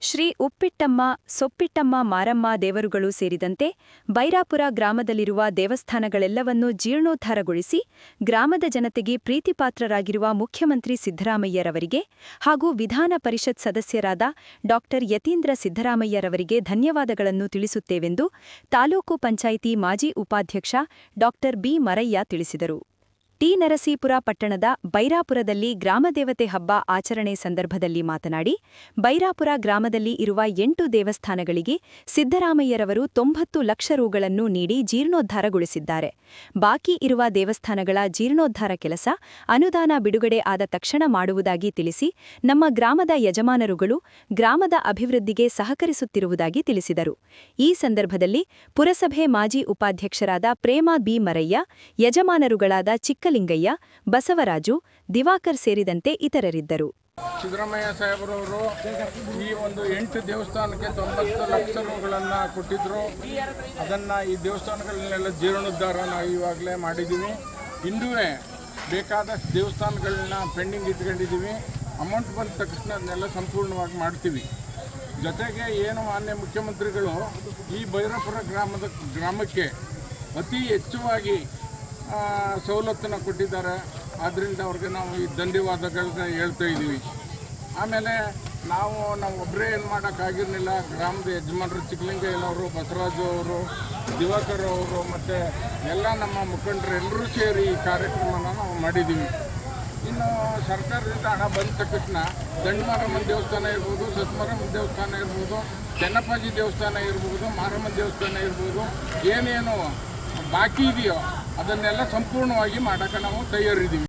ಶ್ರೀ ಉಪ್ಪಿಟ್ಟಮ್ಮ, ಸೊಪ್ಪಿಟ್ಟಮ್ಮ ಮಾರಮ್ಮ ದೇವರುಗಳು ಸೇರಿದಂತೆ ಬೈರಾಪುರ ಗ್ರಾಮದಲ್ಲಿರುವ ದೇವಸ್ಥಾನಗಳೆಲ್ಲವನ್ನೂ ಜೀರ್ಣೋದ್ಧಾರಗೊಳಿಸಿ ಗ್ರಾಮದ ಜನತೆಗೆ ಪ್ರೀತಿಪಾತ್ರರಾಗಿರುವ ಮುಖ್ಯಮಂತ್ರಿ ಸಿದ್ದರಾಮಯ್ಯರವರಿಗೆ ಹಾಗೂ ವಿಧಾನ ಪರಿಷತ್ ಸದಸ್ಯರಾದ ಡಾ ಯತೀಂದ್ರ ಸಿದ್ದರಾಮಯ್ಯರವರಿಗೆ ಧನ್ಯವಾದಗಳನ್ನು ತಿಳಿಸುತ್ತೇವೆಂದು ತಾಲೂಕು ಪಂಚಾಯಿತಿ ಮಾಜಿ ಉಪಾಧ್ಯಕ್ಷ ಡಾ ಬಿ ಮರಯ್ಯ ತಿಳಿಸಿದರು. ಟಿ. ನರಸೀಪುರ ಪಟ್ಟಣದ ಬೈರಾಪುರದಲ್ಲಿ ಗ್ರಾಮದೇವತೆ ಹಬ್ಬ ಆಚರಣೆ ಸಂದರ್ಭದಲ್ಲಿ ಮಾತನಾಡಿ, ಬೈರಾಪುರ ಗ್ರಾಮದಲ್ಲಿ ಇರುವ 8 ದೇವಸ್ಥಾನಗಳಿಗೆ ಸಿದ್ದರಾಮಯ್ಯರವರು 90 ಲಕ್ಷ ರುಗಳನ್ನು ನೀಡಿ ಜೀರ್ಣೋದ್ಧಾರಗೊಳಿಸಿದ್ದಾರೆ. ಬಾಕಿ ಇರುವ ದೇವಸ್ಥಾನಗಳ ಜೀರ್ಣೋದ್ಧಾರ ಕೆಲಸ ಅನುದಾನ ಬಿಡುಗಡೆ ಆದ ತಕ್ಷಣ ಮಾಡುವುದಾಗಿ ತಿಳಿಸಿ, ನಮ್ಮ ಗ್ರಾಮದ ಯಜಮಾನರುಗಳು ಗ್ರಾಮದ ಅಭಿವೃದ್ಧಿಗೆ ಸಹಕರಿಸುತ್ತಿರುವುದಾಗಿ ತಿಳಿಸಿದರು. ಈ ಸಂದರ್ಭದಲ್ಲಿ ಪುರಸಭೆ ಮಾಜಿ ಉಪಾಧ್ಯಕ್ಷರಾದ ಪ್ರೇಮಾ ಬಿ ಮರಯ್ಯ, ಯಜಮಾನರುಗಳಾದ ಚಿಕ್ಕಲಿಂಗಯ್ಯ, ಬಸವರಾಜು, ದಿವಾಕರ್ ಸೇರಿದಂತೆ ಇತರರಿದ್ದರು. ಸಿದ್ದರಾಮಯ್ಯ ಸಾಹೇಬರವರು ಈ ಒಂದು 8 ದೇವಸ್ಥಾನಕ್ಕೆ 90 ಲಕ್ಷ ರುಗಳನ್ನು ಕೊಟ್ಟಿದ್ರು. ಅದನ್ನು ಈ ದೇವಸ್ಥಾನಗಳನ್ನೆಲ್ಲ ಜೀರ್ಣೋದ್ಧಾರ ನಾವು ಇವಾಗಲೇ ಮಾಡಿದ್ದೀವಿ. ಇನ್ನೂ ಬೇಕಾದಷ್ಟು ದೇವಸ್ಥಾನಗಳನ್ನ ಪೆಂಡಿಂಗ್ ಇಟ್ಕೊಂಡಿದ್ದೀವಿ. ಅಮೌಂಟ್ ಬಂದ ತಕ್ಷಣ ಅದನ್ನೆಲ್ಲ ಸಂಪೂರ್ಣವಾಗಿ ಮಾಡ್ತೀವಿ. ಜೊತೆಗೆ ಏನು ಮಾನ್ಯ ಮುಖ್ಯಮಂತ್ರಿಗಳು ಈ ಬೈರಾಪುರ ಗ್ರಾಮಕ್ಕೆ ಅತಿ ಹೆಚ್ಚುವಾಗಿ ಸವಲತ್ತನ್ನು ಕೊಟ್ಟಿದ್ದಾರೆ. ಆದ್ದರಿಂದ ಅವ್ರಿಗೆ ನಾವು ಈ ಧನ್ಯವಾದಗಳನ್ನ ಹೇಳ್ತಾ ಇದ್ದೀವಿ. ಆಮೇಲೆ ನಾವು ಒಬ್ಬರೇ ಏನು ಮಾಡೋಕ್ಕಾಗಿರಲಿಲ್ಲ. ಗ್ರಾಮದ ಯಜಮಾನರು ಚಿಕ್ಕಲಿಂಗಯ್ಯನವರು, ಬಸವರಾಜು ಅವರು, ದಿವಾಕರ್ ಅವರು ಮತ್ತು ಎಲ್ಲ ನಮ್ಮ ಮುಖಂಡರು ಎಲ್ಲರೂ ಸೇರಿ ಈ ಕಾರ್ಯಕ್ರಮನ ನಾವು ಮಾಡಿದ್ದೀವಿ. ಇನ್ನು ಸರ್ಕಾರದಿಂದ ಹಣ ಬಂದ ತಕ್ಷಣ ದಂಡಮಾರಮ್ಮನ ದೇವಸ್ಥಾನ ಇರ್ಬೋದು, ಸತ್ಮಾರಮ್ಮನ ದೇವಸ್ಥಾನ ಇರ್ಬೋದು, ಚೆನ್ನಪ್ಪಾಜಿ ದೇವಸ್ಥಾನ ಇರ್ಬೋದು, ಮಾರಮ್ಮನ ದೇವಸ್ಥಾನ ಇರ್ಬೋದು, ಏನೇನು ಬಾಕಿ ಇದೆಯೋ ಅದನ್ನೆಲ್ಲ ಸಂಪೂರ್ಣವಾಗಿ ಮಾಡೋಕ್ಕೆ ನಾವು ತಯಾರಿದ್ದೀವಿ.